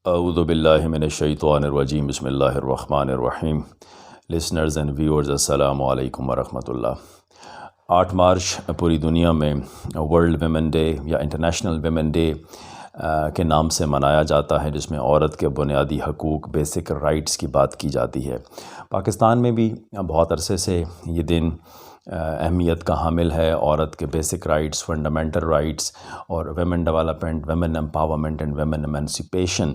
اعوذ باللہ من الشیطان الرجیم بسم اللہ الرحمن الرحیم. لسنرز اینڈ ویورز السلام علیکم ورحمۃ اللہ. 8 مارچ پوری دنیا میں ورلڈ ویمن ڈے یا انٹرنیشنل ویمن ڈے کے نام سے منایا جاتا ہے، جس میں عورت کے بنیادی حقوق، بیسک رائٹس کی بات کی جاتی ہے. پاکستان میں بھی بہت عرصے سے یہ دن اہمیت کا حامل ہے. عورت کے بیسک رائٹس، فنڈامنٹل رائٹس اور women development, women empowerment and women emancipation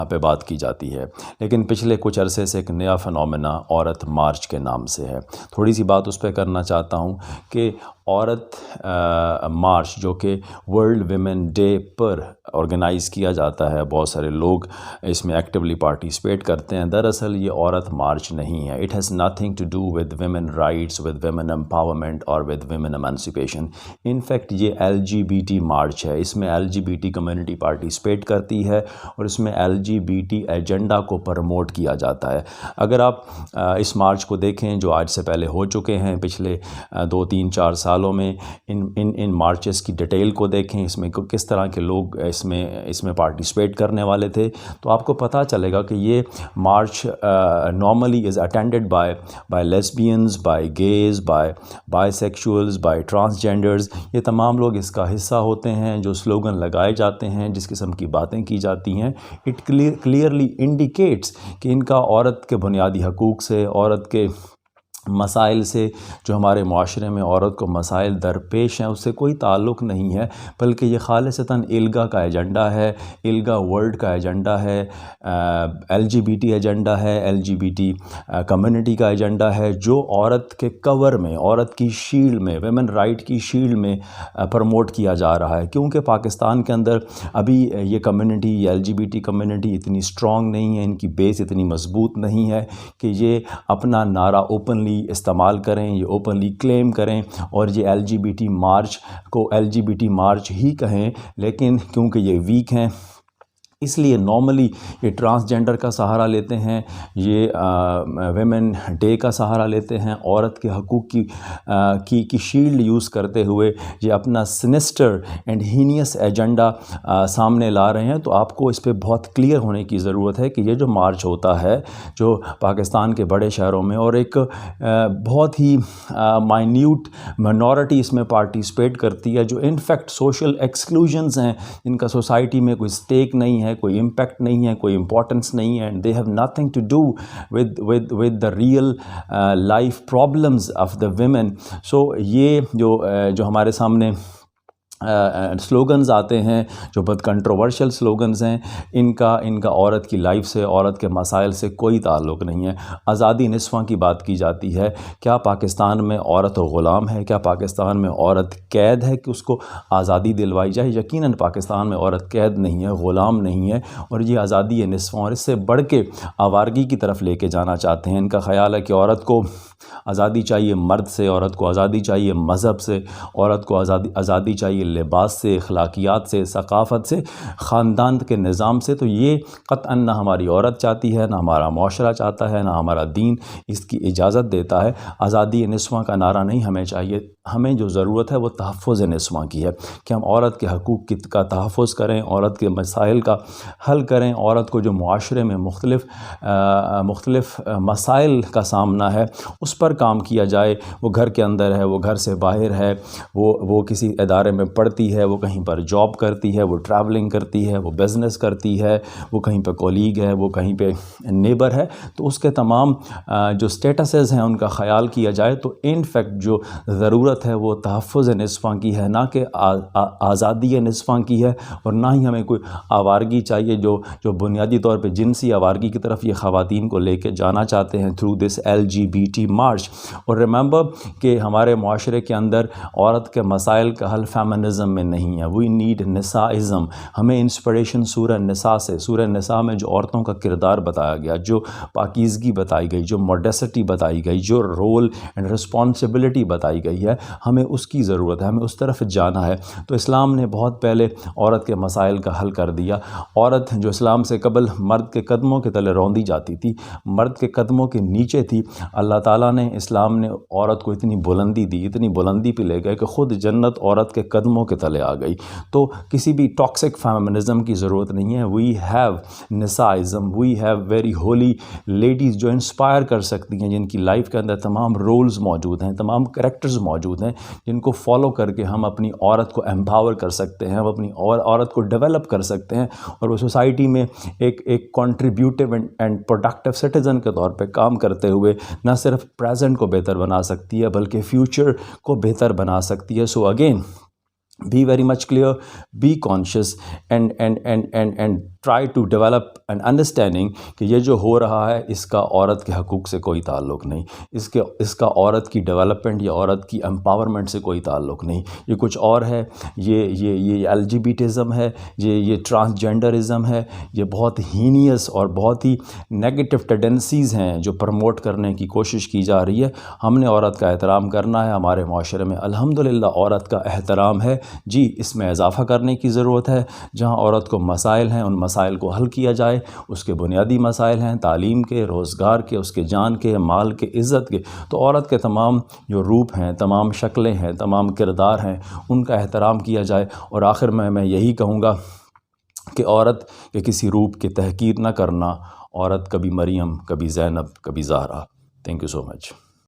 پہ بات کی جاتی ہے. لیکن پچھلے کچھ عرصے سے ایک نیا فنومینا عورت مارچ کے نام سے ہے. تھوڑی سی بات اس پہ کرنا چاہتا ہوں کہ عورت مارچ جو کہ ورلڈ ویمن ڈے پر آرگنائز کیا جاتا ہے، بہت سارے لوگ اس میں ایکٹیولی پارٹیسپیٹ کرتے ہیں. دراصل یہ عورت مارچ نہیں ہے. It has nothing to do with women rights, with women empowerment اور ود ویمن ایمنسپیشن. انفیکٹ یہ LGBT مارچ ہے. اس میں LGBT کمیونٹی پارٹیسپیٹ کرتی ہے اور اس میں LGBT ایجنڈا کو پروموٹ کیا جاتا ہے. اگر آپ اس مارچ کو دیکھیں جو آج سے پہلے ہو چکے ہیں، پچھلے 2-3-4 سالوں میں ان مارچز کی ڈیٹیل کو دیکھیں، اس میں کس طرح کے لوگ اس میں پارٹیسپیٹ کرنے والے تھے، تو آپ کو پتہ چلے گا کہ یہ march normally is attended by lesbians, by gays, bisexuals, by transgenders. یہ تمام لوگ اس کا حصہ ہوتے ہیں. جو سلوگن لگائے جاتے ہیں، جس قسم کی باتیں کی جاتی ہیں، اٹ کلیئرلی انڈیکیٹس کہ ان کا عورت کے بنیادی حقوق سے، عورت کے مسائل سے، جو ہمارے معاشرے میں عورت کو مسائل درپیش ہیں، اس سے کوئی تعلق نہیں ہے، بلکہ یہ خالصتاً ایلگا کا ایجنڈا ہے، ایلگا ورلڈ کا ایجنڈا ہے، LGBT ایجنڈا ہے، LGBT کمیونٹی کا ایجنڈا ہے، جو عورت کے کور میں، عورت کی شیلڈ میں، ویمن رائٹ کی شیلڈ میں پروموٹ کیا جا رہا ہے. کیونکہ پاکستان کے اندر ابھی یہ کمیونٹی، یہ LGBT کمیونٹی اتنی اسٹرانگ نہیں ہے، ان کی بیس اتنی مضبوط نہیں ہے کہ یہ اپنا نعرہ اوپنلی استعمال کریں، یہ اوپنلی کلیم کریں اور یہ LGBT مارچ کو LGBT مارچ ہی کہیں. لیکن کیونکہ یہ ویک ہیں، اس لیے نارملی یہ ٹرانسجینڈر کا سہارا لیتے ہیں، یہ ویمن ڈے کا سہارا لیتے ہیں، عورت کے حقوق کی شیلڈ یوز کرتے ہوئے یہ اپنا سینسٹر اینڈ ہینیس ایجنڈا سامنے لا رہے ہیں. تو آپ کو اس پہ بہت کلیئر ہونے کی ضرورت ہے کہ یہ جو مارچ ہوتا ہے، جو پاکستان کے بڑے شہروں میں، اور ایک بہت ہی مائنیوٹ منورٹی اس میں پارٹیسپیٹ کرتی ہے، جو انفیکٹ سوشل ایکسکلوژنز ہیں، ان کا سوسائٹی میں کوئی اسٹیک نہیں ہے، کوئی امپیکٹ نہیں ہے، کوئی امپورٹنس نہیں ہے. And they have nothing to do with the real life problems of the women. So یہ جو ہمارے سامنے سلوگنز آتے ہیں، جو بہت کنٹروورشل سلوگنز ہیں، ان کا عورت کی لائف سے، عورت کے مسائل سے کوئی تعلق نہیں ہے. آزادی نصفہ کی بات کی جاتی ہے. کیا پاکستان میں عورت غلام ہے؟ کیا پاکستان میں عورت قید ہے کہ اس کو آزادی دلوائی جائے؟ یقیناً پاکستان میں عورت قید نہیں ہے، غلام نہیں ہے. اور یہ آزادی نصفہ اور اس سے بڑھ کے آوارگی کی طرف لے کے جانا چاہتے ہیں. ان کا خیال ہے کہ عورت کو آزادی چاہیے مرد سے، عورت کو آزادی چاہیے مذہب سے، عورت کو آزادی چاہیے لباس سے، اخلاقیات سے، ثقافت سے، خاندان کے نظام سے. تو یہ قطعاً نہ ہماری عورت چاہتی ہے، نہ ہمارا معاشرہ چاہتا ہے، نہ ہمارا دین اس کی اجازت دیتا ہے. آزادی نصفہ کا نعرہ نہیں ہمیں چاہیے. ہمیں جو ضرورت ہے وہ تحفظ نصفہ کی ہے، کہ ہم عورت کے حقوق کا تحفظ کریں، عورت کے مسائل کا حل کریں. عورت کو جو معاشرے میں مختلف مسائل کا سامنا ہے، اس پر کام کیا جائے. وہ گھر کے اندر ہے، وہ گھر سے باہر ہے، وہ کسی ادارے میں پڑھتی ہے، وہ کہیں پر جاب کرتی ہے، وہ ٹریولنگ کرتی ہے، وہ بزنس کرتی ہے، وہ کہیں پہ کولیگ ہے، وہ کہیں پہ نیبر ہے. تو اس کے تمام جو سٹیٹسز ہیں ان کا خیال کیا جائے. تو ان فیکٹ جو ضرورت ہے وہ تحفظ نصفہ کی ہے، نہ کہ آزادی نصفہ کی ہے. اور نہ ہی ہمیں کوئی آوارگی چاہیے جو بنیادی طور پہ جنسی آوارگی کی طرف یہ خواتین کو لے کے جانا چاہتے ہیں تھرو دس LGBT مارچ. اور ریممبر کہ ہمارے معاشرے کے اندر عورت کے مسائل کا حل فیمنزم میں نہیں ہے. وی نیڈ نسائزم. ہمیں انسپریشن سورہ نساء سے، سورہ نساء میں جو عورتوں کا کردار بتایا گیا، جو پاکیزگی بتائی گئی، جو موڈیسٹی بتائی گئی، جو رول اینڈ رسپانسبلٹی بتائی گئی ہے، ہمیں اس کی ضرورت ہے، ہمیں اس طرف جانا ہے. تو اسلام نے بہت پہلے عورت کے مسائل کا حل کر دیا. عورت جو اسلام سے قبل مرد کے قدموں کے تلے روندی جاتی تھی، مرد کے قدموں کے نیچے تھی، اللہ تعالیٰ نے اسلام نے عورت کو اتنی بلندی پہ لے گئے کہ خود جنت عورت کے قدموں کے تلے آ گئی. تو کسی بھی ٹاکسک فیمنزم کی ضرورت نہیں ہے. وی ہیو نسائزم، we have very holy ladies جو انسپائر کر سکتی ہیں، جن کی لائف کے اندر تمام رولز موجود ہیں، تمام کریکٹرز موجود ہیں، جن کو فالو کر کے ہم اپنی عورت کو ایمپاور کر سکتے ہیں، ہم اپنی عورت کو ڈیولپ کر سکتے ہیں، اور وہ سوسائٹی میں ایک کنٹریبیوٹیو اینڈ پروڈکٹیو سٹیزن کے طور پہ کام کرتے ہوئے نہ صرف پریزنٹ کو بہتر بنا سکتی ہے بلکہ فیوچر کو بہتر بنا سکتی ہے. So again be very much clear, be conscious and try to develop an understanding کہ یہ جو ہو رہا ہے اس کا عورت کے حقوق سے کوئی تعلق نہیں، اس کا عورت کی ڈیولپمنٹ یا عورت کی امپاورمنٹ سے کوئی تعلق نہیں. یہ کچھ اور ہے، یہ LGBT ہے، یہ ٹرانسجینڈرزم ہے، یہ بہت ہینیس اور بہت ہی نیگیٹو ٹینڈنسیز ہیں جو پروموٹ کرنے کی کوشش کی جا رہی ہے. ہم نے عورت کا احترام کرنا ہے. ہمارے معاشرے میں الحمدللہ عورت کا احترام ہے. جی اس میں اضافہ کرنے کی ضرورت ہے. جہاں عورت کو مسائل ہیں ان مسائل کو حل کیا جائے. اس کے بنیادی مسائل ہیں تعلیم کے، روزگار کے، اس کے جان کے، مال کے، عزت کے. تو عورت کے تمام جو روپ ہیں، تمام شکلیں ہیں، تمام کردار ہیں، ان کا احترام کیا جائے. اور آخر میں یہی کہوں گا کہ عورت کے کسی روپ کی تحقیر نہ کرنا. عورت کبھی مریم، کبھی زینب، کبھی Zahra. Thank you so much.